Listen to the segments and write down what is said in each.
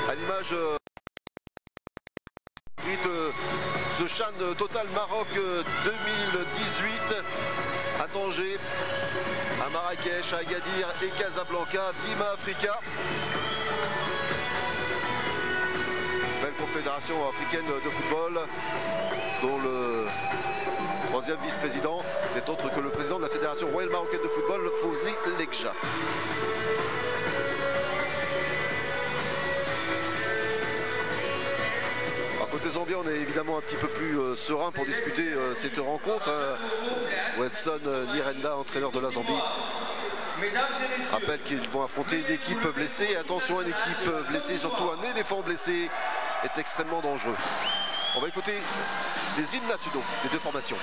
à l'image de ce CHAN Total Maroc 2018 à Tanger, à Marrakech, à Agadir et Casablanca, Team Africa. Belle confédération africaine de football dont le troisième vice-président n'est autre que le président de la Fédération royale marocaine de football, Fawzi Lekja. Côté zambien, on est évidemment un petit peu plus serein pour disputer cette rencontre. Wedson Nirenda, entraîneur de la Zambie, rappelle qu'ils vont affronter une équipe blessée. Et attention, une équipe blessée, surtout un éléphant blessé, est extrêmement dangereux. On va écouter les hymnes nationaux des deux formations.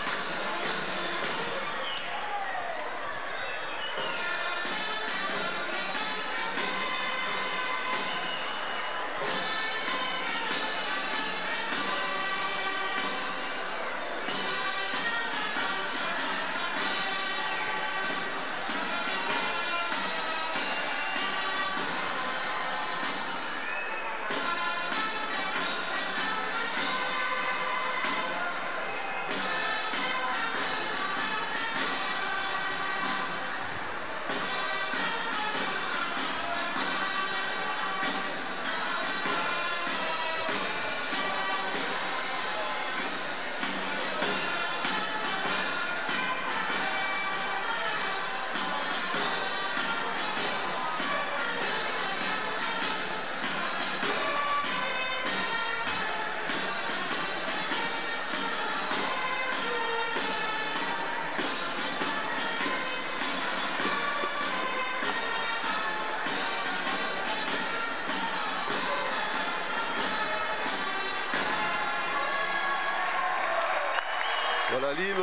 Voilà l'hymne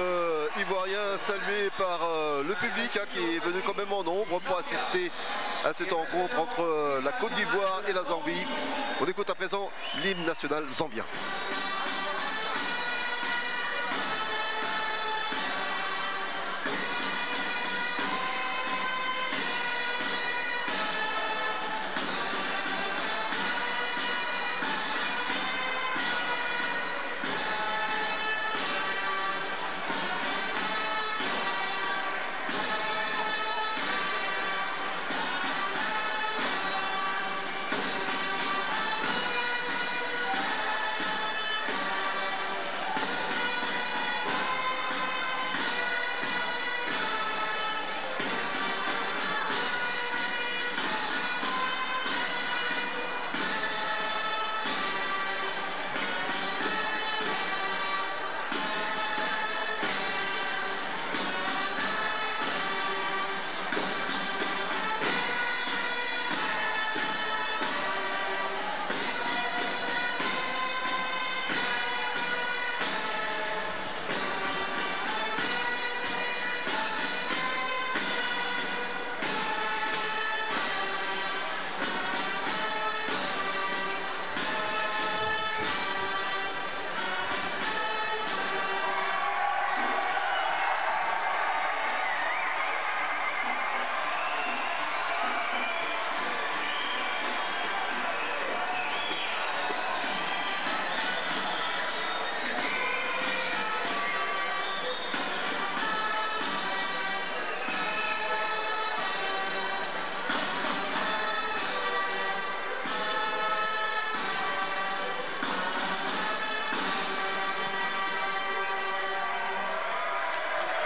ivoirien salué par le public qui est venu quand même en nombre pour assister à cette rencontre entre la Côte d'Ivoire et la Zambie. On écoute à présent l'hymne national zambien.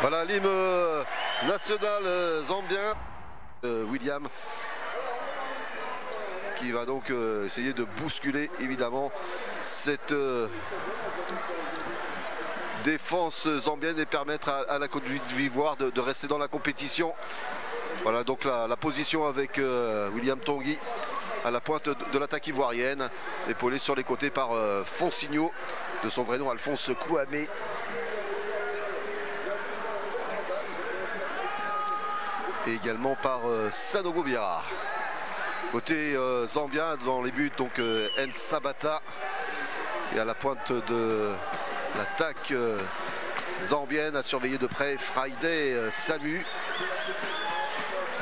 Voilà l'hymne national zambien, William, qui va donc essayer de bousculer évidemment cette défense zambienne et permettre à la Côte d'Ivoire de rester dans la compétition. Voilà donc la position avec William Tanguy à la pointe de l'attaque ivoirienne, épaulé sur les côtés par Fonsigno, de son vrai nom Alphonse Kouamé. Et également par Sanogo Vieira. Côté zambien, dans les buts, donc Nsabata. Et à la pointe de l'attaque zambienne, à surveiller de près Friday Samu.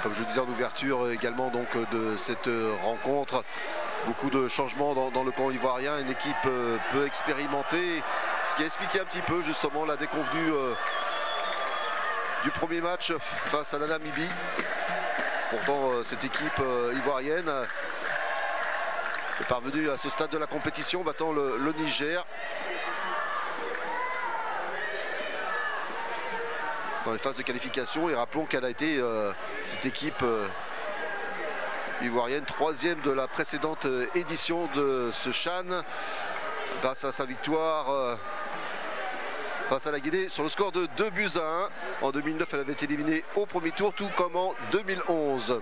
Comme je disais en ouverture également donc de cette rencontre, Beaucoup de changements dans le camp ivoirien, une équipe peu expérimentée, ce qui a expliqué un petit peu justement la déconvenue du premier match face à la Namibie. Pourtant cette équipe ivoirienne est parvenue à ce stade de la compétition, battant le Niger dans les phases de qualification. Et rappelons qu'elle a été cette équipe ivoirienne, 3e de la précédente édition de ce CHAN, grâce à sa victoire face à la Guinée sur le score de 2-1. En 2009, elle avait été éliminée au premier tour, tout comme en 2011.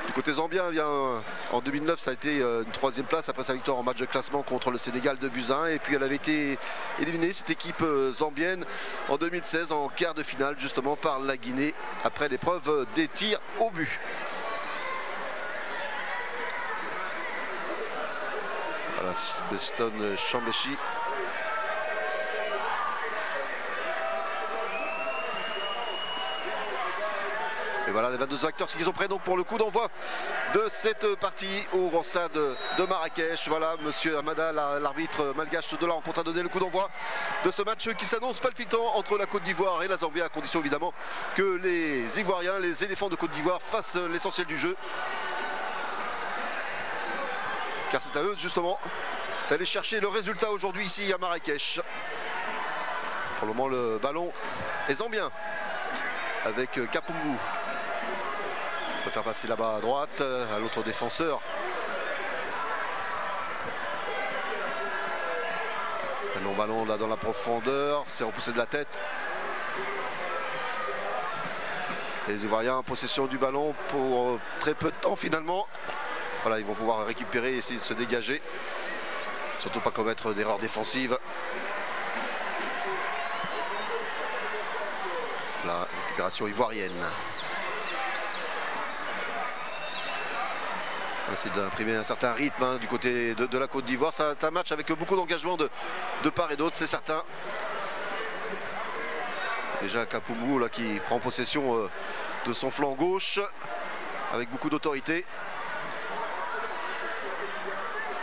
Du côté zambien, eh bien, en 2009, ça a été une 3e place après sa victoire en match de classement contre le Sénégal 2-1. Et puis elle avait été éliminée, cette équipe zambienne, en 2016 en quart de finale, justement par la Guinée, après l'épreuve des tirs au but. Voilà, Beston Chambeshi. Et voilà les 22 acteurs qui sont prêts donc pour le coup d'envoi de cette partie au grand stade de Marrakech. Voilà, monsieur Amada, l'arbitre malgache de la rencontre, a donné le coup d'envoi de ce match qui s'annonce palpitant entre la Côte d'Ivoire et la Zambie, à condition évidemment que les Ivoiriens, les éléphants de Côte d'Ivoire, fassent l'essentiel du jeu. Car c'est à eux justement d'aller chercher le résultat aujourd'hui ici à Marrakech. Pour le moment le ballon est zambien avec Kapumbu. On peut faire passer là-bas à droite à l'autre défenseur. Un long ballon là dans la profondeur, c'est repoussé de la tête. Et les Ivoiriens en possession du ballon pour très peu de temps finalement. Voilà, ils vont pouvoir récupérer et essayer de se dégager. Surtout pas commettre d'erreurs défensives. La récupération ivoirienne. C'est d'imprimer un certain rythme du côté de la Côte d'Ivoire. C'est un match avec beaucoup d'engagement de part et d'autre, c'est certain. Déjà Kapumbu là, qui prend possession de son flanc gauche avec beaucoup d'autorité.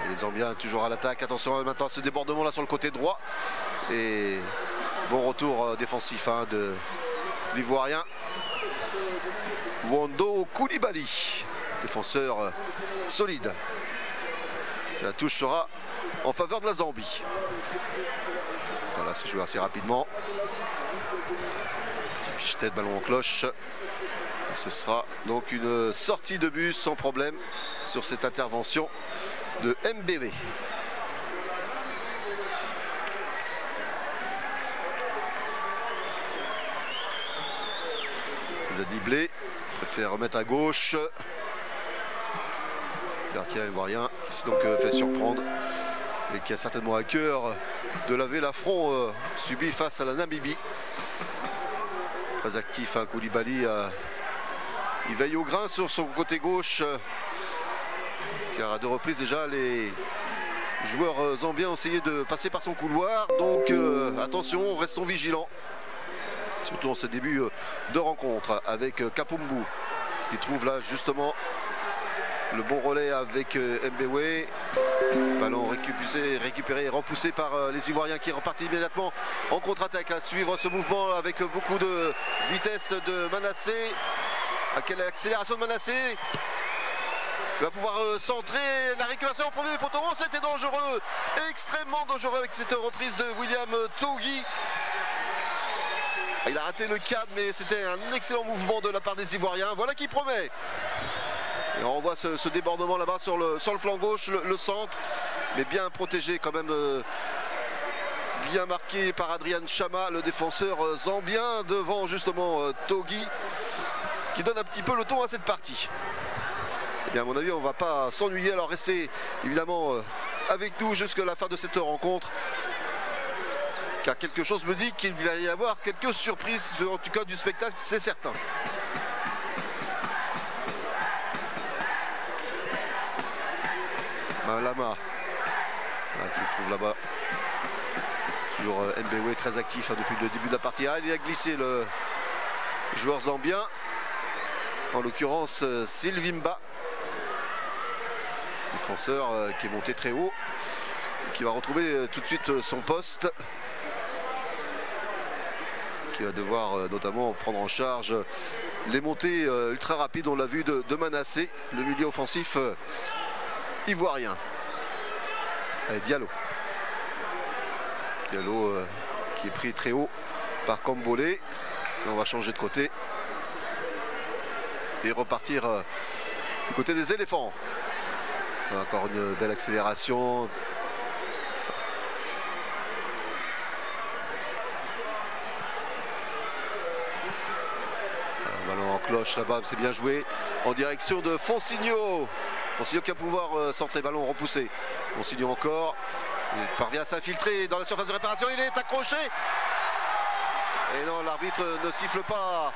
Et les Zambiens toujours à l'attaque. Attention maintenant à ce débordement là sur le côté droit. Et bon retour défensif de l'Ivoirien. Wando Koulibaly, défenseur solide. La touche sera en faveur de la Zambie. Voilà, c'est joué assez rapidement. Fiche tête, ballon en cloche. Et ce sera donc une sortie de but sans problème sur cette intervention de MBV. Zadiblé préfère remettre à gauche. Gardien ivoirien qui s'est donc fait surprendre et qui a certainement à cœur de laver l'affront subi face à la Namibie. Très actif Koulibaly, il veille au grain sur son côté gauche car à 2 reprises déjà les joueurs zambiens ont essayé de passer par son couloir, donc attention, restons vigilants, surtout en ce début de rencontre avec Kapumbu qui trouve là justement le bon relais avec Mbewe. Ballon récupéré et repoussé par les Ivoiriens qui repartent immédiatement en contre-attaque. À suivre ce mouvement avec beaucoup de vitesse de Manassé. À quelle accélération de Manassé. Il va pouvoir centrer la récupération au premier poteau. Oh, c'était dangereux, extrêmement dangereux avec cette reprise de William Togui. Il a raté le cadre, mais c'était un excellent mouvement de la part des Ivoiriens. Voilà qui promet. Et on voit ce débordement là-bas sur le flanc gauche, le centre, mais bien protégé quand même, bien marqué par Adrian Chama, le défenseur zambien, devant justement Togui, qui donne un petit peu le ton à cette partie. Et bien à mon avis, on ne va pas s'ennuyer, alors restez évidemment avec nous jusqu'à la fin de cette rencontre. Car quelque chose me dit qu'il va y avoir quelques surprises, en tout cas du spectacle, c'est certain. Malama qui trouve là-bas toujours Mbewe très actif depuis le début de la partie. Il a glissé le joueur zambien, en l'occurrence Sylvimba. Défenseur qui est monté très haut, qui va retrouver tout de suite son poste, qui va devoir notamment prendre en charge les montées ultra rapides, on l'a vu, de Manassé, le milieu offensif ivoirien. Allez, Diallo. Diallo qui est pris très haut par Kambolé. Et on va changer de côté et repartir du côté des éléphants. Encore une belle accélération. Un ballon en cloche là-bas, c'est bien joué. En direction de Fonsigno. Fonsigno qui va pouvoir centrer, ballon repoussé. Fonsigno encore. Il parvient à s'infiltrer dans la surface de réparation. Il est accroché. Et non, l'arbitre ne siffle pas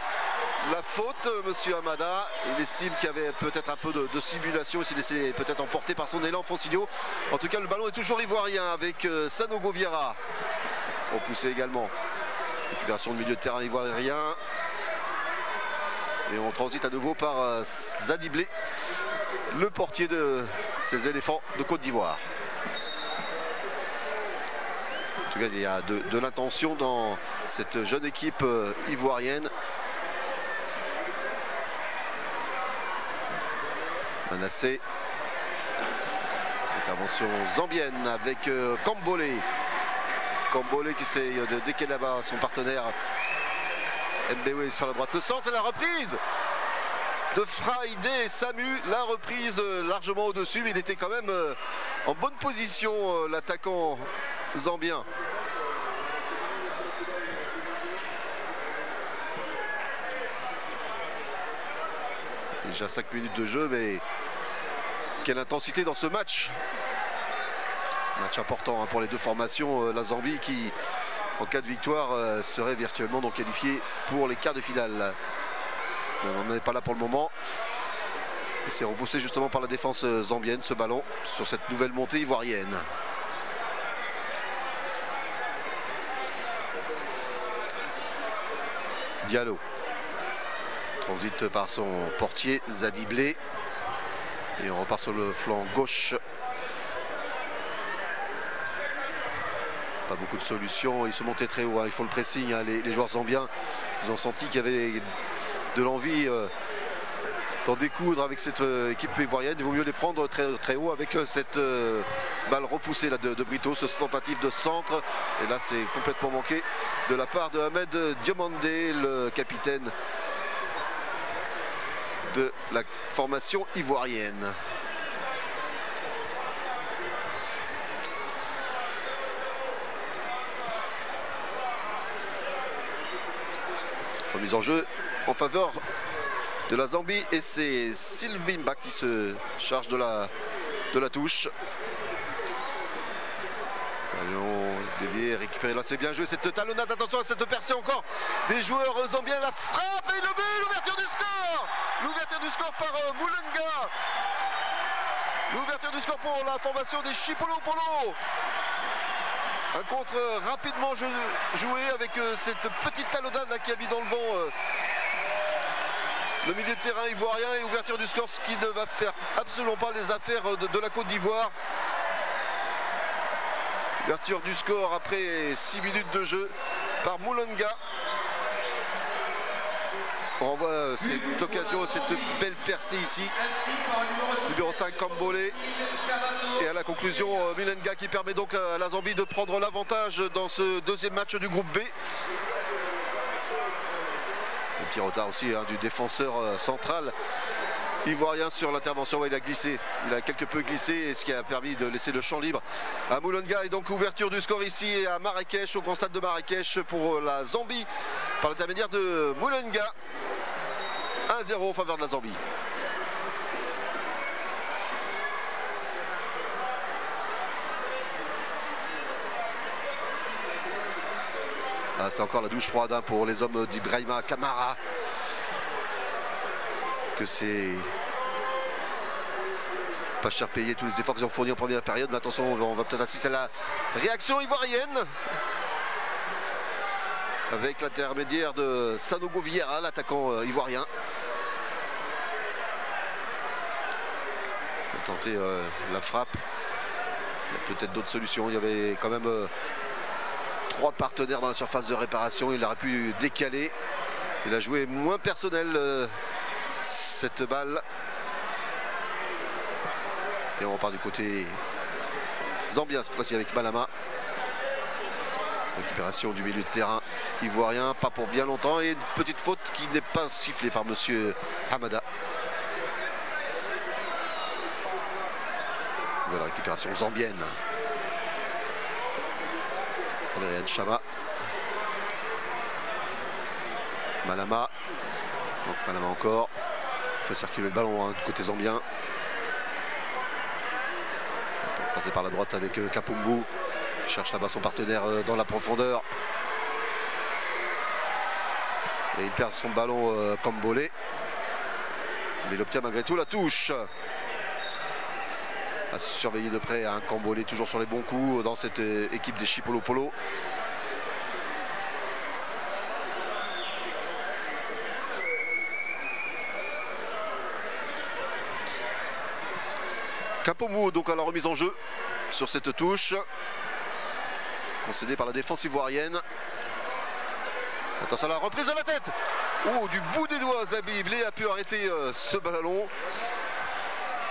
la faute, monsieur Amada. Il estime qu'il y avait peut-être un peu de simulation. Il s'est laissé peut-être emporter par son élan, Fonsigno. En tout cas, le ballon est toujours ivoirien avec Sanogo Vieira. Repoussé également. Récupération de milieu de terrain ivoirien. Et on transite à nouveau par Zadiblé, le portier de ces éléphants de Côte d'Ivoire. En tout cas, il y a de l'intention dans cette jeune équipe ivoirienne. Manassé. Intervention zambienne avec Kambolé. Kambolé qui essaie de décaler là-bas son partenaire Mbewe sur la droite. Le centre et la reprise de Friday Samu. La reprise largement au-dessus, mais il était quand même en bonne position, l'attaquant zambien. Déjà 5 minutes de jeu, mais quelle intensité dans ce match. Match important pour les deux formations. La Zambie qui, en cas de victoire, serait virtuellement donc qualifiée pour les quarts de finale. Mais on n'en est pas là pour le moment. Et c'est repoussé justement par la défense zambienne, ce ballon, sur cette nouvelle montée ivoirienne. Diallo transite par son portier Zadiblé. Et on repart sur le flanc gauche. Pas beaucoup de solutions, ils se montaient très haut, hein. Il faut le pressing, hein. Les joueurs zambiens, ils ont senti qu'il y avait de l'envie d'en découdre avec cette équipe ivoirienne. Il vaut mieux les prendre très haut avec cette balle repoussée là, de Brito, ce tentative de centre. Et là c'est complètement manqué de la part de Ahmed Diomandé, le capitaine de la formation ivoirienne. Remise en jeu en faveur de la Zambie et c'est Sylvimba qui se charge de la touche. Allons dévié, récupéré là, c'est bien joué cette talonnade. Attention à cette percée encore des joueurs zambiens. La frappe et le but, l'ouverture du score. L'ouverture du score par Moulenga. L'ouverture du score pour la formation des Chipolo Polo. Un contre rapidement joué avec cette petite talonnade là qui a mis dans le vent le milieu de terrain ivoirien, et ouverture du score, ce qui ne va faire absolument pas les affaires de la Côte d'Ivoire. Ouverture du score après 6 minutes de jeu par Moulenga. On voit cette occasion, cette belle percée ici. Numéro 5, Kambolé. Et à la conclusion, Moulenga qui permet donc à la Zambie de prendre l'avantage dans ce deuxième match du groupe B. Un petit retard aussi hein, du défenseur central ivoirien sur l'intervention. Il a glissé, il a quelque peu glissé, ce qui a permis de laisser le champ libre à Moulenga. Et donc ouverture du score ici à Marrakech, au grand stade de Marrakech pour la Zambie par l'intermédiaire de Moulenga. 1-0 en faveur de la Zambie. Ah, c'est encore la douche froide hein, pour les hommes d'Ibrahima Kamara. Que c'est pas cher payé tous les efforts qu'ils ont fournis en première période. Mais attention, on va peut-être assister à la réaction ivoirienne avec l'intermédiaire de Sanogo Vieira, l'attaquant ivoirien. tenter la frappe. Il y a peut-être d'autres solutions. Il y avait quand même 3 partenaires dans la surface de réparation. Il aurait pu décaler. Il a joué moins personnel cette balle. Et on repart du côté zambien, cette fois-ci avec Malama. Récupération du milieu de terrain ivoirien, pas pour bien longtemps. Et une petite faute qui n'est pas sifflée par monsieur Hamada. Nouvelle récupération zambienne. Adrien Chama. Malama. Donc Malama encore. Fait circuler le ballon du côté zambien. Passé par la droite avec Kapumbu. Il cherche là-bas son partenaire dans la profondeur. Et il perd son ballon Kambolé. Mais il obtient malgré tout la touche. À surveiller de près un Kambolé toujours sur les bons coups dans cette équipe des Chipolo Polo. Kapomou donc à la remise en jeu sur cette touche concédée par la défense ivoirienne. Attention à la reprise de la tête. Oh, du bout des doigts, Zabi Blé a pu arrêter ce ballon.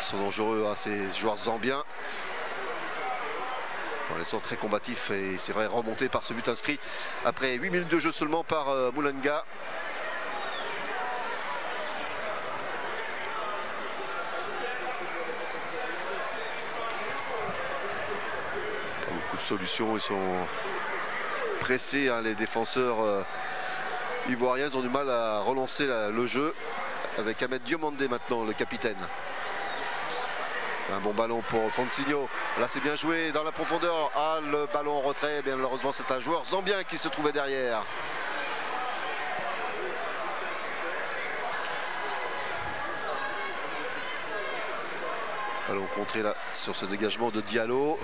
Ils sont dangereux ces joueurs zambiens. Bon, ils sont très combatifs et c'est vrai remonté par ce but inscrit après 8 minutes de jeu seulement par Moulenga. Solution, ils sont pressés les défenseurs ivoiriens, ils ont du mal à relancer le jeu avec Ahmed Diomandé maintenant, le capitaine. Un bon ballon pour Fonsigno, là c'est bien joué dans la profondeur. Ah, le ballon en retrait, bien malheureusement c'est un joueur zambien qui se trouvait derrière. Ballon contré là sur ce dégagement de Diallo.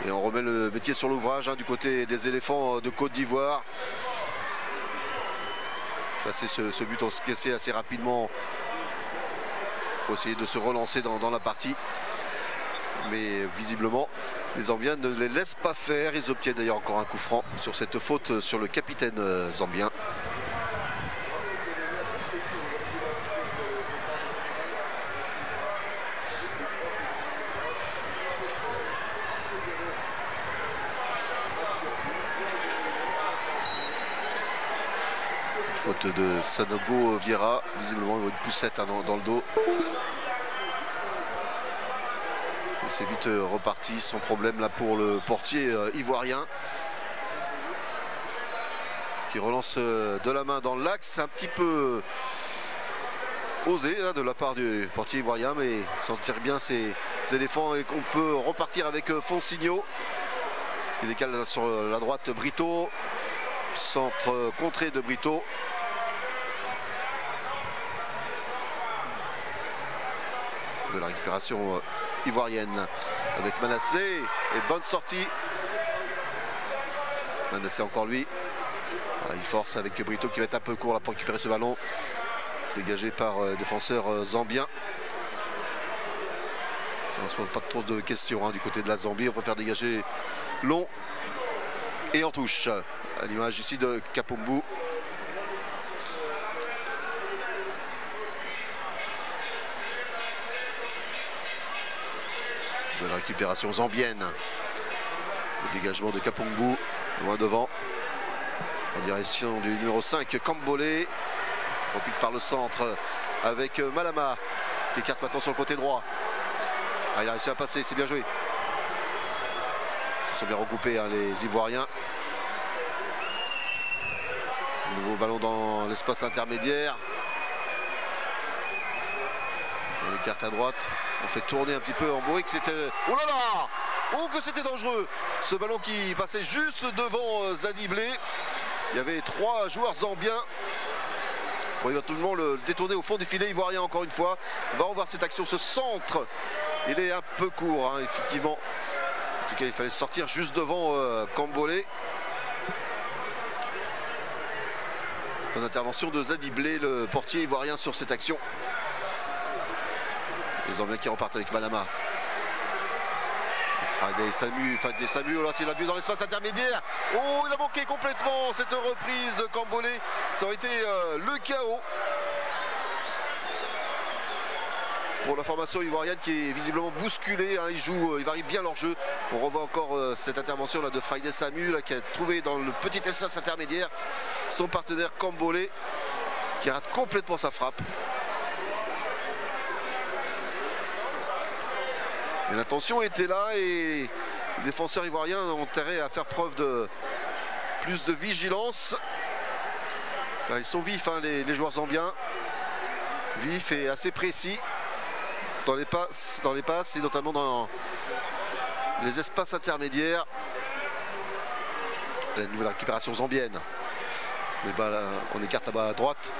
Et on remet le métier sur l'ouvrage du côté des éléphants de Côte d'Ivoire. C'est ce but encaissé assez rapidement pour essayer de se relancer dans la partie. Mais visiblement, les Zambiens ne les laissent pas faire. Ils obtiennent d'ailleurs encore un coup franc sur cette faute sur le capitaine zambien. Faute de Sanogo Vieira, visiblement une poussette dans le dos. C'est vite reparti sans problème là pour le portier ivoirien. Qui relance de la main dans l'axe, un petit peu osé de la part du portier ivoirien, mais s'en tire bien ces éléphants et qu'on peut repartir avec Fonsigno. Il décale sur la droite Brito. Centre contré de Brito. De la récupération ivoirienne avec Manassé et bonne sortie. Manassé encore lui. Il force avec Brito qui va être un peu court là pour récupérer ce ballon. Dégagé par défenseur zambien. On ne se pose pas trop de questions du côté de la Zambie. On préfère dégager long et en touche. À l'image ici de Kapombu. De la récupération zambienne. Le dégagement de Kapombu, loin devant. En direction du numéro 5, Kambolé. Repique par le centre avec Malama. Qui écarte maintenant sur le côté droit. Ah, il a réussi à passer, c'est bien joué. Ils se sont bien recoupés les Ivoiriens. Nouveau ballon dans l'espace intermédiaire. On écarte à droite. On fait tourner un petit peu en bruit que c'était... Oh là là! Oh que c'était dangereux! Ce ballon qui passait juste devant Zadi Blé. Il y avait 3 joueurs zambiens. Pour éventuellement le détourner au fond du filet ivoirien encore une fois. On va revoir cette action, ce centre. Il est un peu court, effectivement. En tout cas, il fallait sortir juste devant Kambolé. Bonne intervention de Zadi Blé, le portier ivoirien sur cette action. Les Zambiens qui repartent avec Malama. Friday Samu, là, il a vu dans l'espace intermédiaire. Oh, il a manqué complètement cette reprise. Cambolé, ça aurait été le chaos pour la formation ivoirienne qui est visiblement bousculée. Hein. Ils varient bien leur jeu. On revoit encore cette intervention là de Friday Samu là, qui a trouvé dans le petit espace intermédiaire son partenaire Cambolé qui rate complètement sa frappe. Mais l'intention était là et les défenseurs ivoiriens ont intérêt à faire preuve de plus de vigilance. Car ils sont vifs, hein, les joueurs zambiens. Vifs et assez précis dans les passes et notamment dans les espaces intermédiaires. La nouvelle récupération zambienne. On écarte là-bas à droite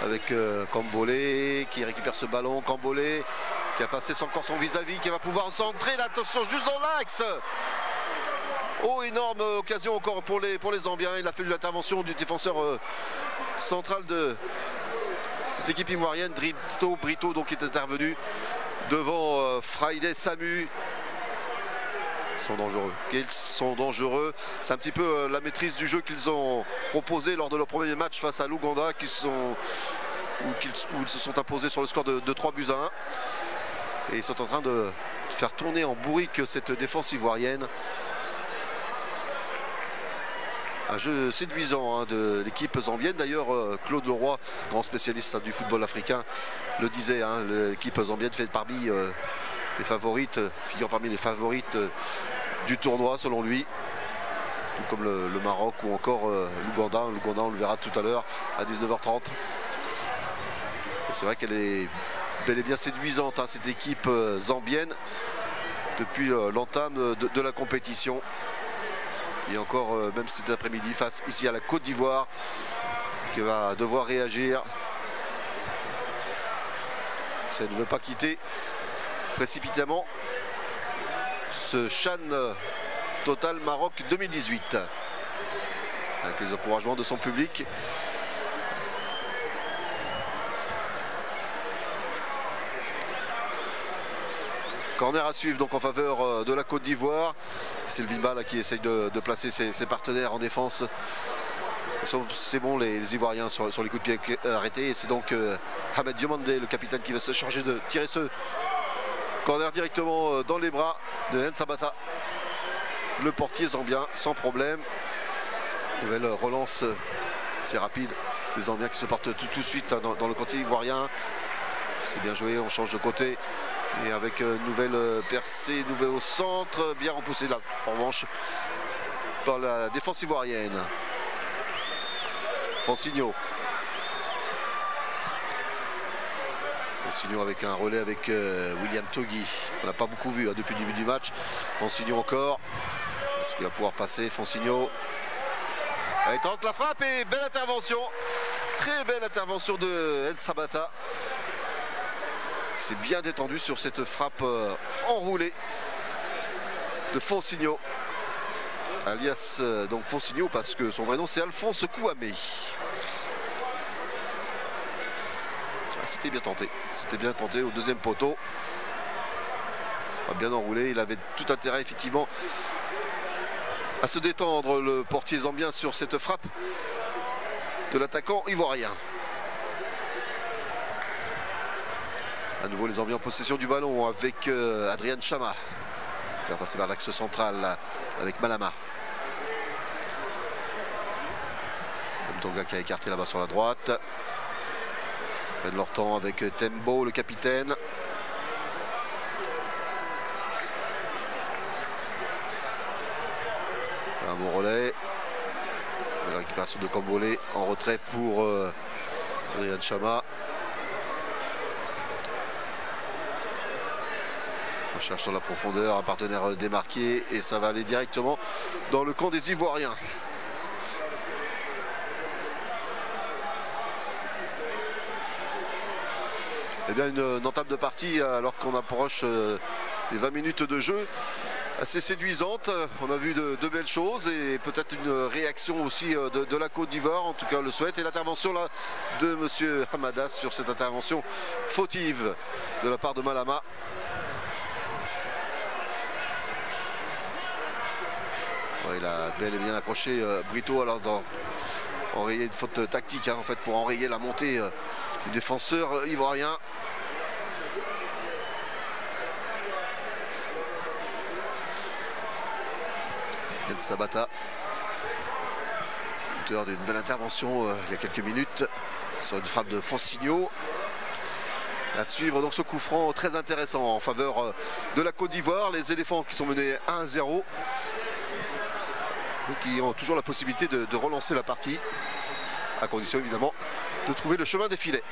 avec Cambolé qui récupère ce ballon. Cambolé qui a passé encore son vis-à-vis, qui va pouvoir centrer. Attention, juste dans l'axe. Oh, énorme occasion encore pour les Zambiens. Il a fallu l'intervention du défenseur central de cette équipe ivoirienne, Brito, donc, qui est intervenu devant Friday Samu. Ils sont dangereux. C'est un petit peu la maîtrise du jeu qu'ils ont proposé lors de leur premier match face à l'Ouganda, où ils se sont imposés sur le score de 3-1. Et ils sont en train de faire tourner en bourrique cette défense ivoirienne. Un jeu séduisant, hein, de l'équipe zambienne. D'ailleurs, Claude Leroy, grand spécialiste, hein, du football africain, le disait. Hein, l'équipe zambienne fait parmi les favorites, figure parmi les favorites du tournoi selon lui. Tout comme le Maroc ou encore l'Ouganda. L'Ouganda, on le verra tout à l'heure à 19h30. C'est vrai qu'elle est bel et bien séduisante, hein, cette équipe zambienne depuis l'entame de la compétition. Et encore même cet après-midi face ici à la Côte d'Ivoire qui va devoir réagir. Ça ne veut pas quitter précipitamment ce CHAN Total Maroc 2018 avec les encouragements de son public. Corner à suivre donc en faveur de la Côte d'Ivoire. C'est le Vimba là qui essaye de placer ses partenaires en défense. C'est bon, les Ivoiriens sur les coups de pied arrêtés. Et c'est donc Hamed Diomandé, le capitaine, qui va se charger de tirer ce corner directement dans les bras de Nsabata, le portier zambien, sans problème. Nouvelle relance, c'est rapide. Les Zambiens qui se partent tout de suite dans le côté ivoirien. C'est bien joué, on change de côté. Et avec une nouvelle percée, nouveau au centre, bien repoussé là, en revanche, par la défense ivoirienne. Fonsigno. Fonsigno avec un relais avec William Togui. On n'a pas beaucoup vu, hein, depuis le début du match. Fonsigno encore. Est-ce qu'il va pouvoir passer? Fonsigno. Il tente la frappe et belle intervention. Très belle intervention de Nsabata. C'est bien détendu sur cette frappe enroulée de Fonsigno, alias donc Fonsigno parce que son vrai nom c'est Alphonse Kouamé. C'était bien tenté au deuxième poteau, bien enroulé. Il avait tout intérêt effectivement à se détendre, le portier zambien, sur cette frappe de l'attaquant ivoirien. À nouveau les Zambiens en possession du ballon avec Adrian Chama. Faire passer par l'axe central là, avec Malama. Mtonga qui a écarté là-bas sur la droite. Ils prennent leur temps avec Tembo, le capitaine. Un bon relais. La récupération de Cambolé en retrait pour Adrian Chama. On cherche dans la profondeur un partenaire démarqué et ça va aller directement dans le camp des Ivoiriens. Eh bien, une entame de partie alors qu'on approche des 20 minutes de jeu assez séduisante. On a vu de belles choses et peut-être une réaction aussi de la Côte d'Ivoire, en tout cas on le souhaite. Et l'intervention là de monsieur Hamadas sur cette intervention fautive de la part de Malama. Ouais, il a bel et bien accroché Brito alors dans enrayer une faute tactique hein, en fait pour enrayer la montée du défenseur ivoirien. Sabata, auteur d'une belle intervention il y a quelques minutes sur une frappe de Fonsigno. À suivre donc ce coup franc très intéressant en faveur de la Côte d'Ivoire. Les éléphants qui sont menés 1-0, qui ont toujours la possibilité de relancer la partie, à condition évidemment de trouver le chemin des filets.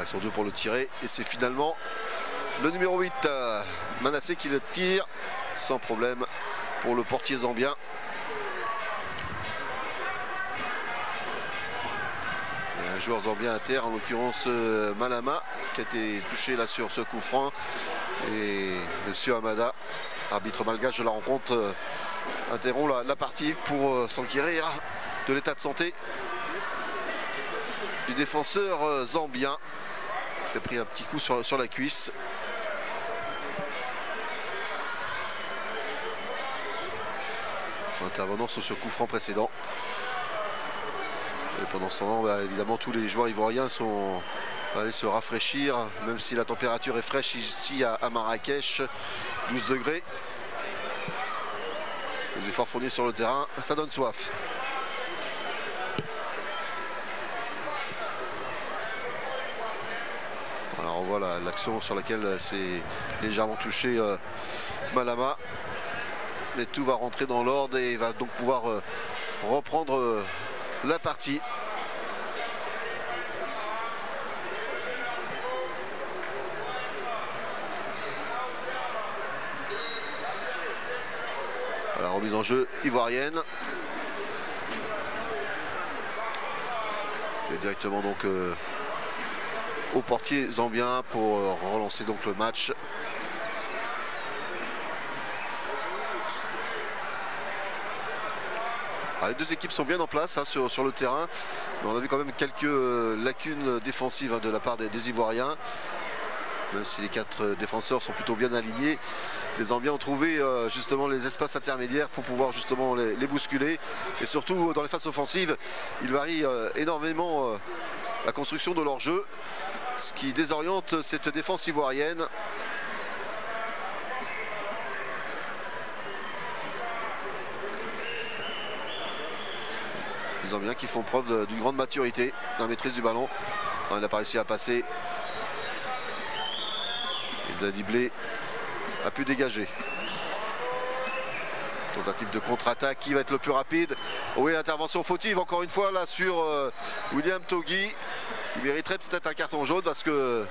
Ils sont deux pour le tirer et c'est finalement le numéro 8, Manassé, qui le tire sans problème pour le portier zambien. Un joueur zambien à terre, en l'occurrence Malama, qui a été touché là sur ce coup franc. Et monsieur Hamada, arbitre malgache de la rencontre, interrompt la partie pour s'enquérir de l'état de santé du défenseur zambien. Il a pris un petit coup sur la cuisse. Intervenant sur ce coup franc précédent. Et pendant ce temps, bah, évidemment, tous les joueurs ivoiriens sont allés se rafraîchir, même si la température est fraîche ici à Marrakech, 12 degrés. Les efforts fournis sur le terrain, ça donne soif. Alors on voit l'action sur laquelle c'est légèrement touché Malama. Mais tout va rentrer dans l'ordre et il va donc pouvoir reprendre la partie. La remise en jeu ivoirienne. Et directement donc au portier zambien pour relancer donc le match. Alors, les deux équipes sont bien en place hein, sur le terrain, mais on a vu quand même quelques lacunes défensives hein, de la part des Ivoiriens. Même si les quatre défenseurs sont plutôt bien alignés, les Zambiens ont trouvé justement les espaces intermédiaires pour pouvoir justement les bousculer. Et surtout dans les phases offensives, ils varient énormément la construction de leur jeu, ce qui désoriente cette défense ivoirienne. Les Zambiens qui font preuve d'une grande maturité dans la maîtrise du ballon. Il n'a pas réussi à passer. Zadiblé a pu dégager. Tentative de contre-attaque, qui va être le plus rapide? Oui, intervention fautive encore une fois là sur William Togui, qui mériterait peut-être un carton jaune parce que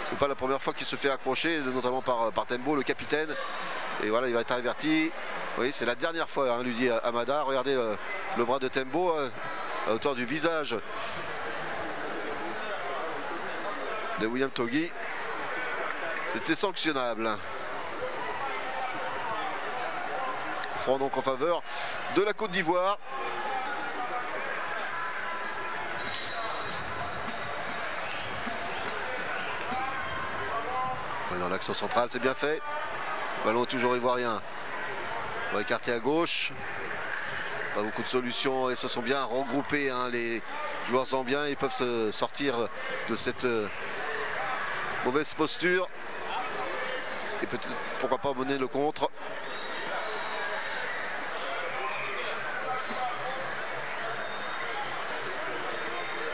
c'est pas la première fois qu'il se fait accrocher, notamment par Tembo, le capitaine. Et voilà, il va être averti. Oui, c'est la dernière fois, hein, lui dit Hamada. Regardez le bras de Tembo à hauteur du visage de William Togui. C'était sanctionnable. Franc donc en faveur de la Côte d'Ivoire. Dans l'action centrale, c'est bien fait. Ballon toujours ivoirien. On va écarter à gauche. Pas beaucoup de solutions et se sont bien regroupés hein, les joueurs zambiens. Ils peuvent se sortir de cette mauvaise posture. Et peut-être pourquoi pas mener le contre.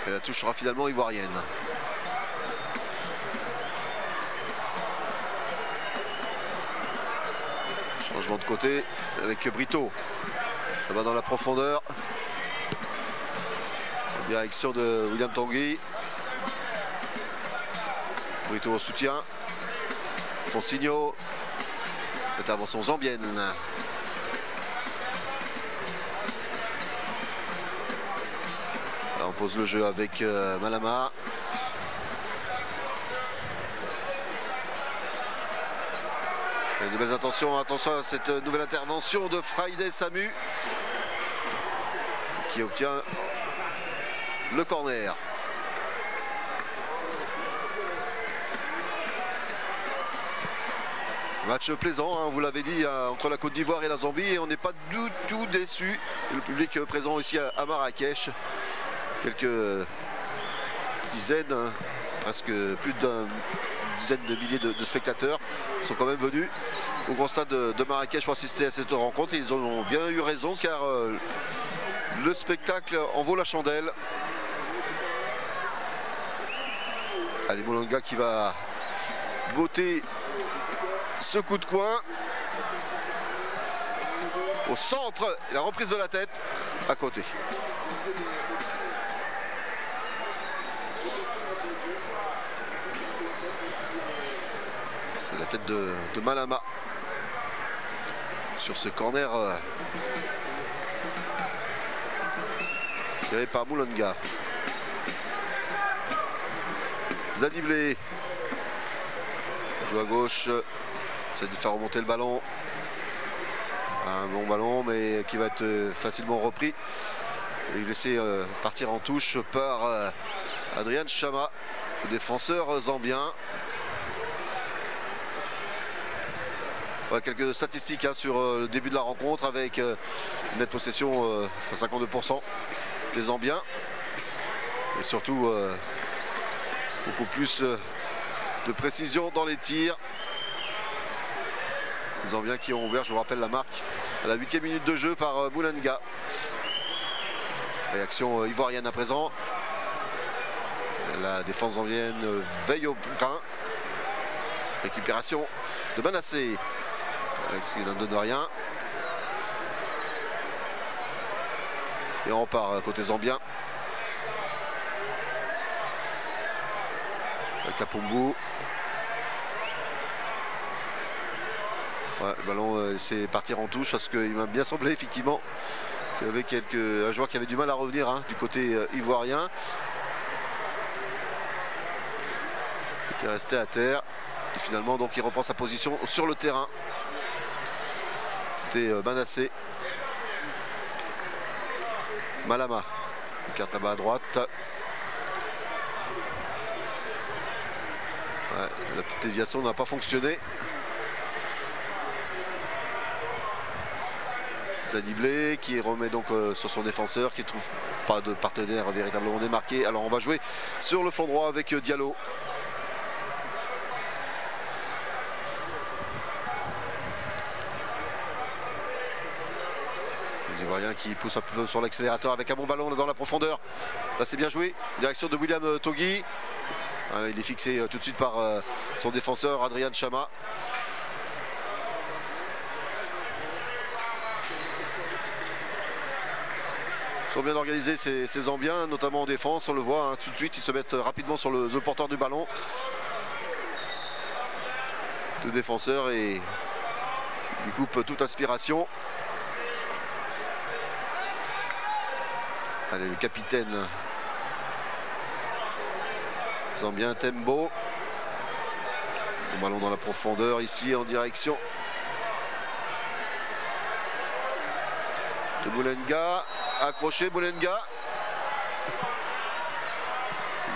Et la touche sera finalement ivoirienne. Changement de côté avec Brito. Ça va dans la profondeur. En direction de William Togui. Brito au soutien. Fonsigno. Intervention zambienne. Là, on pose le jeu avec Malama. De belles intentions, attention à cette nouvelle intervention de Friday Samu qui obtient le corner. Match plaisant, hein, vous l'avez dit, entre la Côte d'Ivoire et la Zambie, et on n'est pas du tout déçu. Le public présent ici à Marrakech, quelques dizaines, hein, presque plus d'une dizaine de milliers de spectateurs sont quand même venus au grand stade de Marrakech pour assister à cette rencontre. Et ils ont bien eu raison, car le spectacle en vaut la chandelle. Allez, Moulanga qui va botter ce coup de coin au centre, et la reprise de la tête à côté. C'est la tête de Malama sur ce corner tiré par Moulanga. Zadiblé joue à gauche, ça dit faire remonter le ballon. Un bon ballon, mais qui va être facilement repris et laissé partir en touche par Adrian Chama, le défenseur zambien. Voilà quelques statistiques, hein, sur le début de la rencontre, avec une nette possession à 52% des Zambiens, et surtout beaucoup plus de précision dans les tirs. Les Zambiens qui ont ouvert, je vous rappelle, la marque à la 8e minute de jeu par Moulanga. Réaction ivoirienne à présent. La défense zambienne veille au brin. Récupération de Manassé, qui n'en donne rien. Et on repart côté zambien. Kapumbu. Ouais, le ballon c'est partir en touche, parce qu'il m'a bien semblé effectivement qu'il y avait un joueur qui avait du mal à revenir, hein, du côté ivoirien, qui est resté à terre. Et finalement donc il reprend sa position sur le terrain. C'était Manassé. Malama, carte à bas à droite. Ouais, la petite déviation n'a pas fonctionné. Zadiblé qui remet donc sur son défenseur, qui ne trouve pas de partenaire véritablement démarqué. Alors on va jouer sur le flanc droit avec Diallo. Les Ivoiriens qui poussent un peu sur l'accélérateur avec un bon ballon dans la profondeur. Là c'est bien joué. Direction de William Togui. Il est fixé tout de suite par son défenseur Adrian Chama. Ils sont bien organisés ces Zambiens, notamment en défense. On le voit, hein, tout de suite, ils se mettent rapidement sur le porteur du ballon. Deux défenseurs, et lui coupe toute inspiration. Allez, le capitaine zambien Tembo. Le ballon dans la profondeur ici en direction de Moulanga. Accroché Moulanga.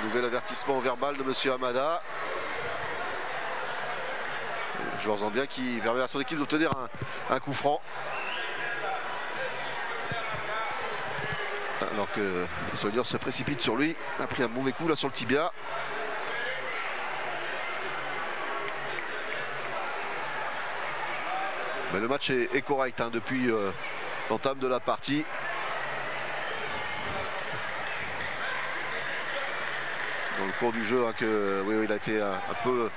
Nouvel avertissement verbal de monsieur Hamada. Le joueur zambien qui permet à son équipe d'obtenir un coup franc. Alors que les Soldiers se précipitent sur lui. Il a pris un mauvais coup là sur le tibia. Mais le match est correct, hein, depuis l'entame de la partie. Dans le cours du jeu, hein, oui, il a été un peu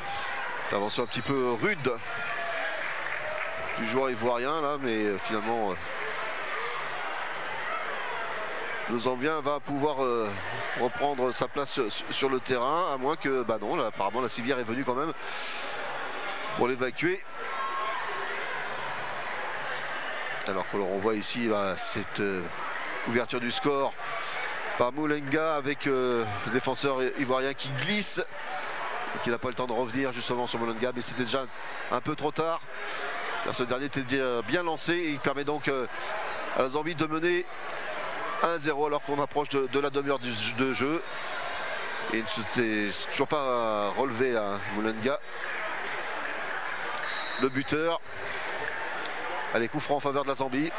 intervention un petit peu rude du joueur ivoirien là, mais finalement le Zambien va pouvoir reprendre sa place sur le terrain, à moins que, bah non, là, apparemment la civière est venue quand même pour l'évacuer. Alors que l'on voit ici cette ouverture du score par Moulanga, avec le défenseur ivoirien qui glisse et qui n'a pas le temps de revenir justement sur Moulanga, mais c'était déjà un peu trop tard. car ce dernier était bien lancé et il permet donc à la Zambie de mener 1-0 alors qu'on approche de la demi-heure de jeu. Et il ne s'était toujours pas relevé à Moulenga, le buteur. Allez, coup franc en faveur de la Zambie.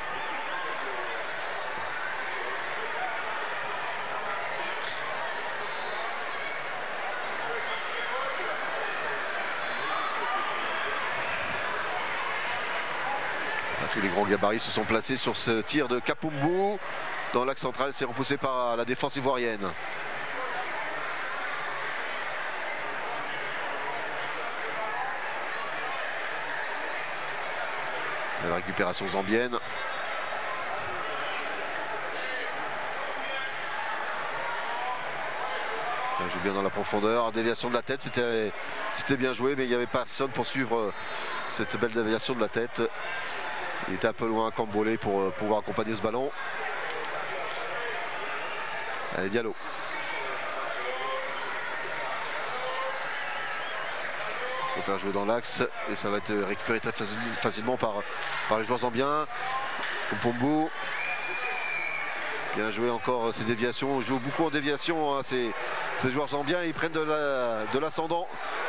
Tous les grands gabarits se sont placés sur ce tir de Kapumbu. Dans l'axe central, c'est repoussé par la défense ivoirienne. La récupération zambienne. Il joue bien dans la profondeur. Déviation de la tête, c'était bien joué, mais il n'y avait personne pour suivre cette belle déviation de la tête. Il était un peu loin, Cambolé, pour pouvoir accompagner ce ballon. Allez, Diallo. On va faire jouer dans l'axe et ça va être récupéré très facilement par les joueurs zambiens. Kompombu. Bien joué encore ces déviations. On joue beaucoup en déviation, hein, ces joueurs zambiens. Ils prennent de l'ascendant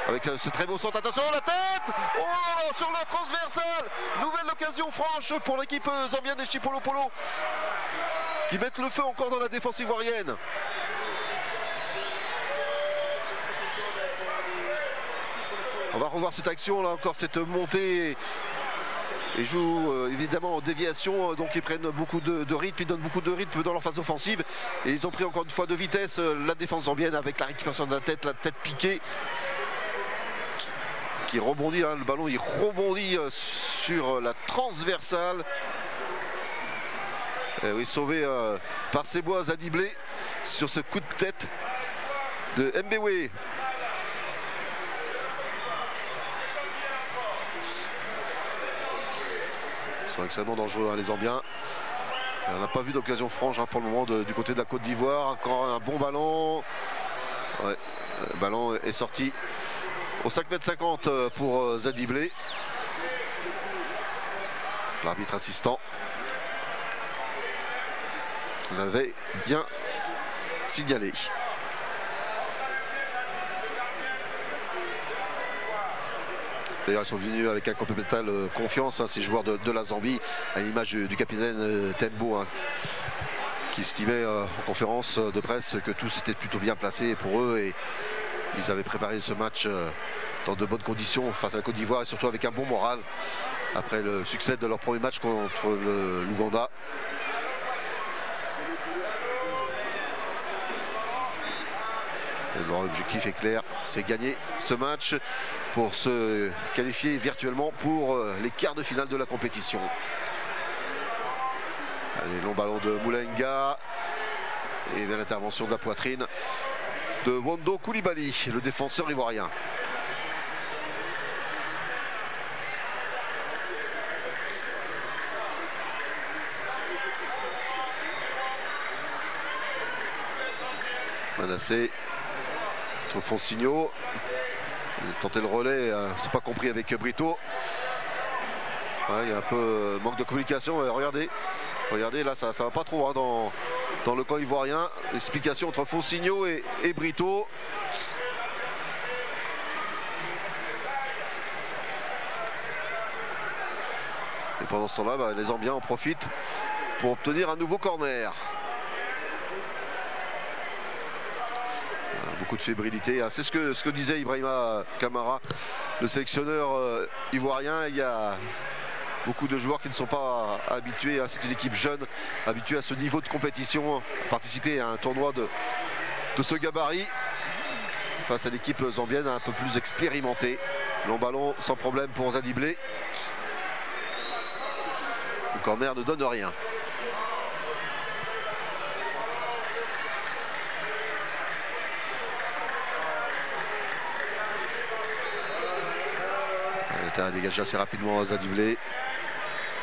avec ce très beau centre. Attention, la tête! Oh, sur la transversale! Nouvelle occasion franche pour l'équipe zambienne des Chipolo Polo, qui mettent le feu encore dans la défense ivoirienne. On va revoir cette action là, encore cette montée. Ils jouent évidemment en déviation, donc ils prennent beaucoup de rythme, ils donnent beaucoup de rythme dans leur phase offensive. Et ils ont pris encore une fois de vitesse la défense zambienne avec la récupération de la tête piquée qui rebondit, hein, le ballon il rebondit sur la transversale. Et oui, sauvé par Sebois Zadiblé sur ce coup de tête de Mbewe. Ils sont extrêmement dangereux, hein, les Zambiens. On n'a pas vu d'occasion franche, hein, pour le moment du côté de la Côte d'Ivoire. Encore un bon ballon. Ouais, le ballon est sorti au 5,50 m pour Zadiblé. L'arbitre assistant l'avait bien signalé. D'ailleurs, ils sont venus avec un capital confiance, hein, ces joueurs de la Zambie, à l'image du capitaine Tembo, hein, qui estimait en conférence de presse que tout s'était plutôt bien placé pour eux et ils avaient préparé ce match dans de bonnes conditions face à la Côte d'Ivoire et surtout avec un bon moral après le succès de leur premier match contre l'Ouganda. Leur objectif est clair, c'est gagner ce match pour se qualifier virtuellement pour les quarts de finale de la compétition. Allez, long ballon de Moulenga et bien l'intervention de la poitrine de Wando Koulibaly, le défenseur ivoirien. Manassé contre Fonsigno. Il a tenté le relais, c'est pas compris avec Brito. Ouais, il y a un peu manque de communication. Regardez là, ça va pas trop, hein, dans le camp ivoirien. Explication entre Fonsigno et Brito. Et pendant ce temps-là, les Zambiens en profitent pour obtenir un nouveau corner. Beaucoup de fébrilité, hein. C'est ce que disait Ibrahima Kamara, le sélectionneur ivoirien. Il y a beaucoup de joueurs qui ne sont pas habitués, hein. C'est une équipe jeune, habituée à ce niveau de compétition, hein. Participer à un tournoi de ce gabarit face à l'équipe zambienne un peu plus expérimentée. Long ballon sans problème pour Zadiblé. Le corner ne donne rien. Il a dégagé assez rapidement Zadiblé.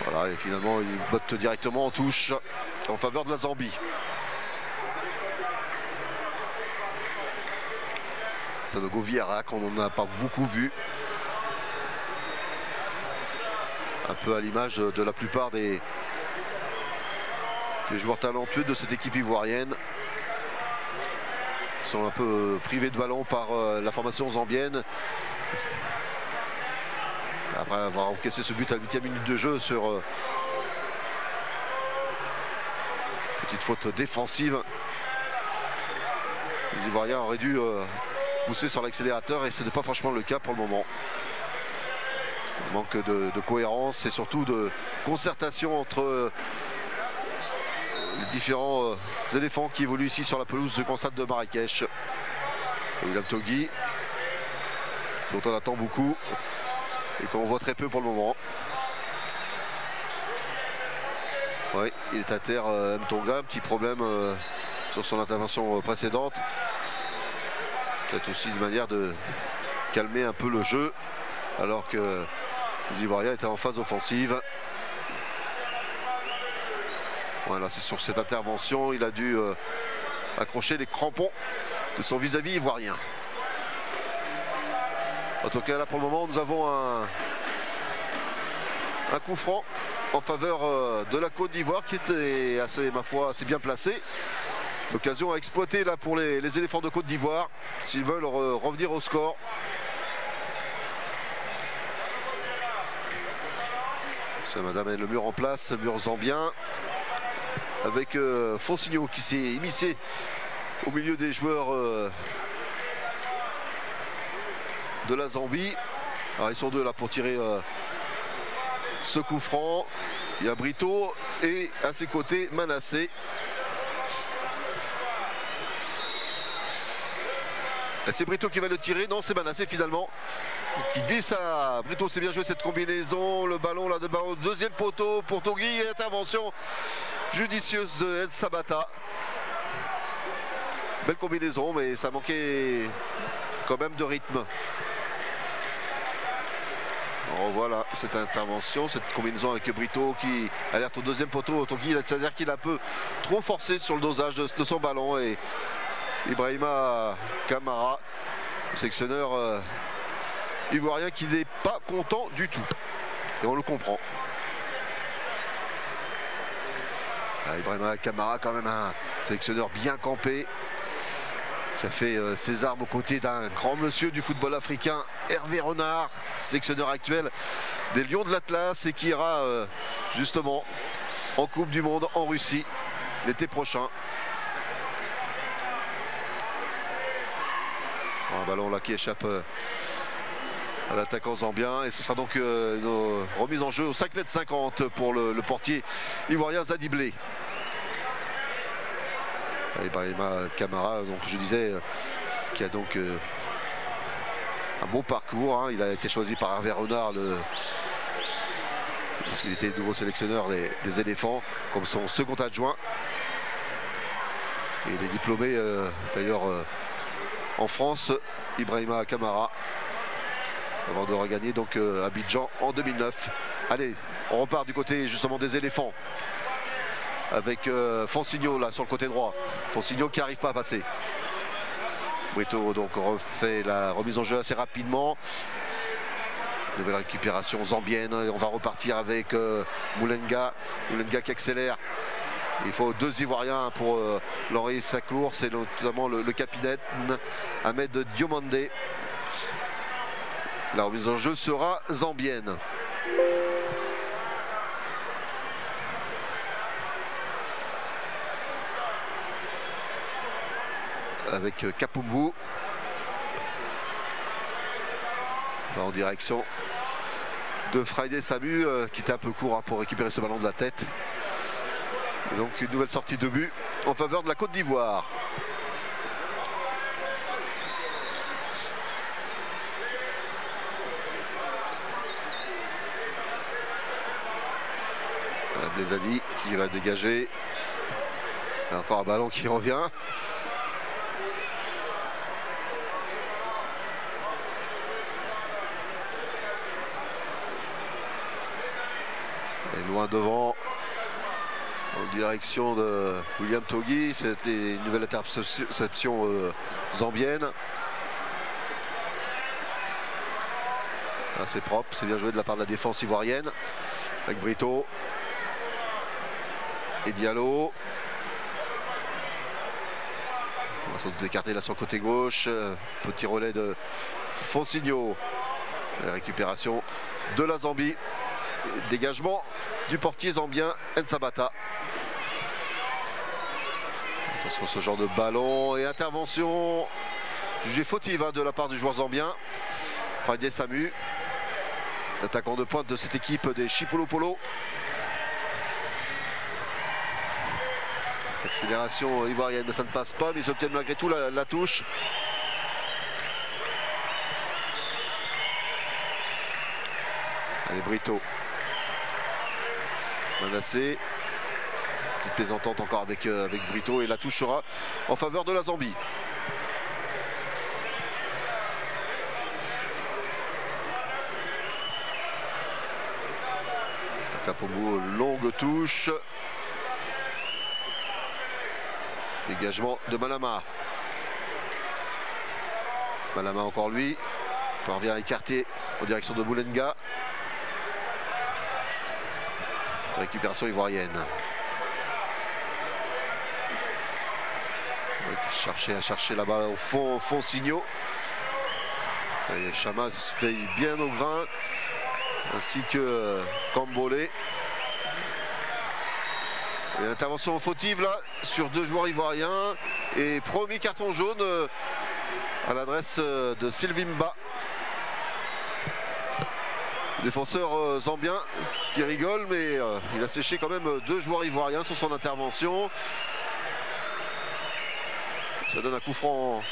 Voilà, et finalement il botte directement en touche en faveur de la Zambie. Sanogo Vieira qu'on n'a pas beaucoup vu. Un peu à l'image de la plupart des joueurs talentueux de cette équipe ivoirienne. Ils sont un peu privés de ballon par la formation zambienne. Après avoir encaissé ce but à la 8e minute de jeu sur petite faute défensive. Les Ivoiriens auraient dû pousser sur l'accélérateur et ce n'est pas franchement le cas pour le moment. Un manque de cohérence et surtout de concertation entre les différents éléphants qui évoluent ici sur la pelouse du Grand Stade de Marrakech. William Togui, dont on attend beaucoup et qu'on voit très peu pour le moment. Oui, il est à terre, Mtonga, un petit problème sur son intervention précédente. Peut-être aussi une manière de calmer un peu le jeu, alors que les Ivoiriens étaient en phase offensive. Voilà, c'est sur cette intervention, il a dû accrocher les crampons de son vis-à-vis ivoirien. En tout cas, là pour le moment, nous avons un coup franc en faveur de la Côte d'Ivoire qui était assez, ma foi, assez bien placé. L'occasion à exploiter là pour les éléphants de Côte d'Ivoire s'ils veulent revenir au score. Ça, madame, le mur en place, mur zambien, avec Fonsigno qui s'est immiscé au milieu des joueurs de la Zambie. Alors ils sont deux là pour tirer ce coup franc. Il y a Brito et à ses côtés Manassé. C'est Brito qui va le tirer. Non, c'est Manassé finalement qui glisse à Brito. C'est bien joué cette combinaison. Le ballon là de ballon, deuxième poteau pour Togui. Intervention judicieuse de El Sabata. Belle combinaison, mais ça manquait quand même de rythme. On revoit cette intervention, cette combinaison avec Brito qui alerte au deuxième poteau. Togui, c'est-à-dire qu'il a un peu trop forcé sur le dosage de son ballon. Et Ibrahima Kamara, sélectionneur ivoirien, qui n'est pas content du tout. Et on le comprend. Ibrahima Kamara, quand même un sélectionneur bien campé, qui a fait ses armes aux côtés d'un grand monsieur du football africain, Hervé Renard, sélectionneur actuel des Lions de l'Atlas et qui ira justement en Coupe du Monde en Russie l'été prochain. Un ballon là qui échappe à l'attaquant zambien et ce sera donc une remise en jeu au 5,50 m pour le portier ivoirien Zadiblé. Ibrahima Kamara, donc je disais, qui a donc un bon parcours, hein. Il a été choisi par Hervé Renard parce qu'il était nouveau sélectionneur des éléphants comme son second adjoint. Et il est diplômé d'ailleurs en France, Ibrahima Kamara, avant de regagner donc Abidjan en 2009. Allez, on repart du côté justement des éléphants avec Fonsigno là sur le côté droit. Fonsigno qui n'arrive pas à passer. Brito donc refait la remise en jeu assez rapidement. Nouvelle récupération zambienne. Et on va repartir avec Moulenga. Moulenga qui accélère. Il faut deux Ivoiriens pour l'enrayer sa course. C'est notamment le capitaine Ahmed Diomandé. La remise en jeu sera zambienne. Avec Kapumbu en direction de Friday Samu qui était un peu court pour récupérer ce ballon de la tête. Et donc une nouvelle sortie de but en faveur de la Côte d'Ivoire. Blezali qui va dégager. Et encore un ballon qui revient. Et loin devant, en direction de William Togui. C'était une nouvelle interception zambienne. C'est propre, c'est bien joué de la part de la défense ivoirienne. avec Brito et Diallo. On va sans doute écarter là sur le côté gauche. Petit relais de Fonsigno. La récupération de la Zambie. Dégagement du portier zambien Nsabata. Attention ce genre de ballon et intervention jugée fautive de la part du joueur zambien Friday Samu, attaquant de pointe de cette équipe des Chipolopolo. Accélération ivoirienne, mais ça ne passe pas, mais ils obtiennent malgré tout la touche. Allez, Brito. Manassé. Petite plaisantante encore avec Brito, et la touche sera en faveur de la Zambie. Kapomo, longue touche. Dégagement de Malama. Malama encore lui. Parvient à écarter en direction de Boulenga. Récupération ivoirienne. À chercher là-bas au fond, Fonsigno. Chama se fait bien au grain. Ainsi que Cambolé. Intervention fautive là sur deux joueurs ivoiriens. Et premier carton jaune à l'adresse de Silvimba. Défenseur zambien qui rigole, mais il a séché quand même deux joueurs ivoiriens sur son intervention. Ça donne un coup franc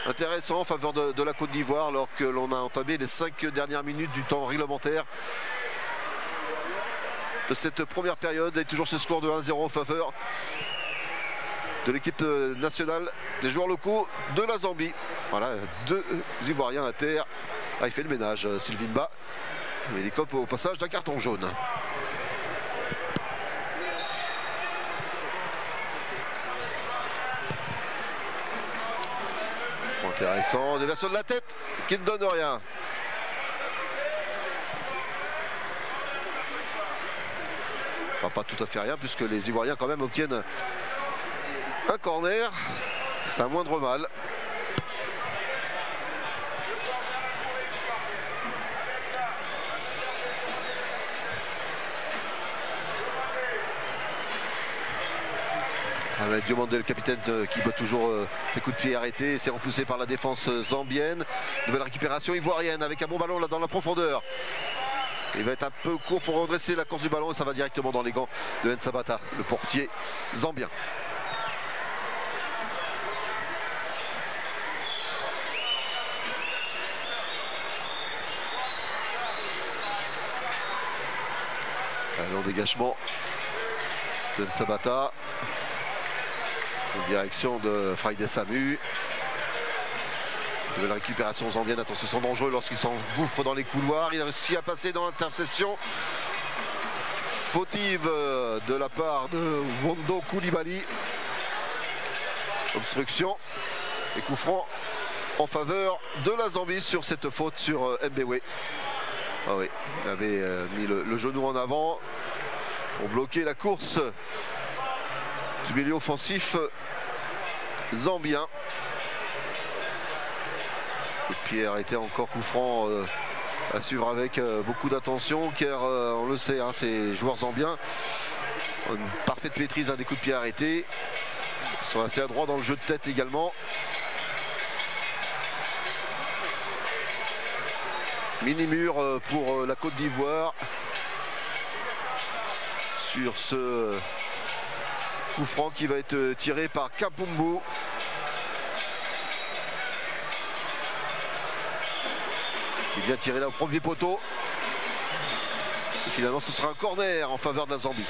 intéressant en faveur de la Côte d'Ivoire, alors que l'on a entamé les 5 dernières minutes du temps réglementaire de cette première période. Et toujours ce score de 1-0 en faveur de l'équipe nationale des joueurs locaux de la Zambie. Voilà, deux Ivoiriens à terre. Ah, il fait le ménage, Silvimba. Mais il écope au passage d'un carton jaune. Intéressant, déviation de la tête qui ne donne rien. Enfin, pas tout à fait rien, puisque les Ivoiriens quand même obtiennent un corner. C'est un moindre mal. Diomandé, le capitaine qui bat toujours ses coups de pied arrêtés, c'est repoussé par la défense zambienne. Nouvelle récupération ivoirienne avec un bon ballon là dans la profondeur. Il va être un peu court pour redresser la course du ballon et ça va directement dans les gants de Nsabata, le portier zambien. Un long dégagement de Nsabata. En direction de Friday Samu. Nouvelle récupération zambienne. Attention, ils sont dangereux lorsqu'ils s'engouffrent dans les couloirs. Il a réussi à passer dans l'interception fautive de la part de Wondo Koulibaly. Obstruction et coup franc en faveur de la Zambie sur cette faute sur Mbewe. Ah oui, il avait mis le genou en avant pour bloquer la course du milieu offensif zambien. Le pied arrêté, encore coup franc à suivre avec beaucoup d'attention, car on le sait, hein, ces joueurs zambiens ont une parfaite maîtrise des coups de pied arrêtés. Ils sont assez adroits dans le jeu de tête également. Mini-mur pour la Côte d'Ivoire sur ce coup franc qui va être tiré par Kapumbu. Qui vient tirer là au premier poteau. Et finalement ce sera un corner en faveur de la Zambie.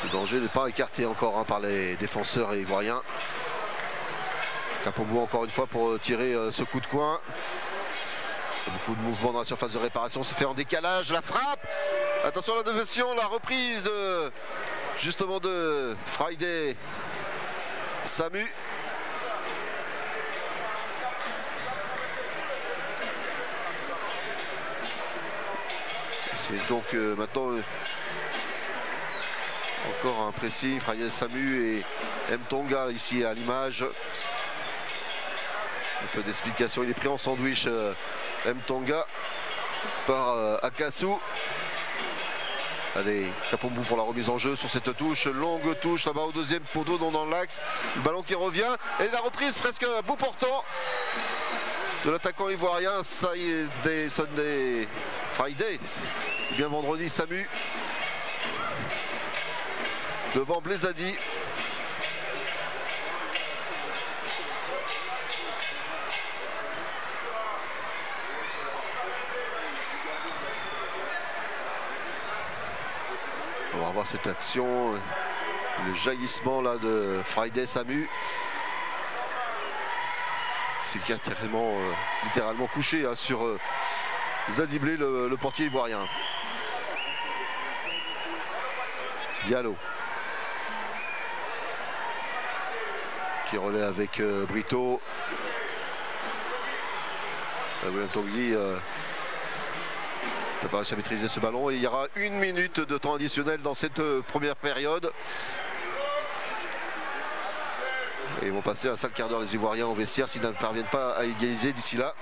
Le danger n'est pas écarté encore par les défenseurs ivoiriens. Kapumbu encore une fois pour tirer ce coup de coin. Beaucoup de mouvements dans la surface de réparation, c'est fait en décalage, la frappe. Attention à la déviation, la reprise justement de Friday Samu. C'est donc maintenant encore un pressing. Friday Samu et Mtonga ici à l'image. Un peu d'explication. Il est pris en sandwich Mtonga par Akasu. Allez, Kapombu pour la remise en jeu sur cette touche, longue touche là-bas au deuxième poteau, dans l'axe. Le ballon qui revient et la reprise presque à bout portant de l'attaquant ivoirien Sunday Friday. C'est bien vendredi, Samu devant Blezadi. On va voir cette action, le jaillissement là de Friday Samu. C'est qui a littéralement couché hein, sur Zadiblé, le portier ivoirien. Diallo qui relaie avec Brito. William Tanguy n'a pas réussi à maîtriser ce ballon et il y aura 1 minute de temps additionnel dans cette première période. Et ils vont passer un sale quart d'heure les Ivoiriens au vestiaire s'ils ne parviennent pas à égaliser d'ici là.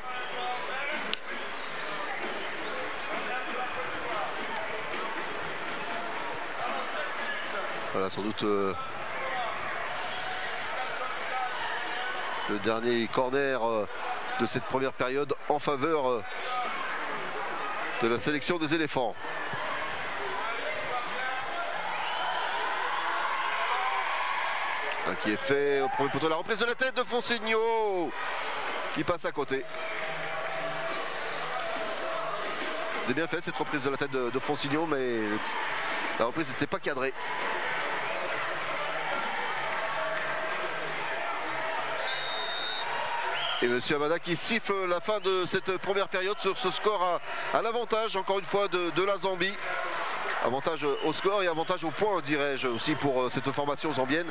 Voilà sans doute le dernier corner de cette première période en faveur de la sélection des éléphants. Qui est fait au premier poteau, la reprise de la tête de Fonsigno qui passe à côté. C'est bien fait cette reprise de la tête de Fonsigno, mais la reprise n'était pas cadrée. Et M. Amada qui siffle la fin de cette première période sur ce score à l'avantage, encore une fois, de la Zambie. Avantage au score et avantage au point, dirais-je, aussi pour cette formation zambienne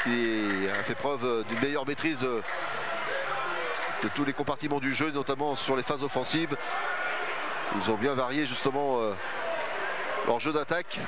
qui a fait preuve d'une meilleure maîtrise de tous les compartiments du jeu, notamment sur les phases offensives. Ils ont bien varié justement leur jeu d'attaque.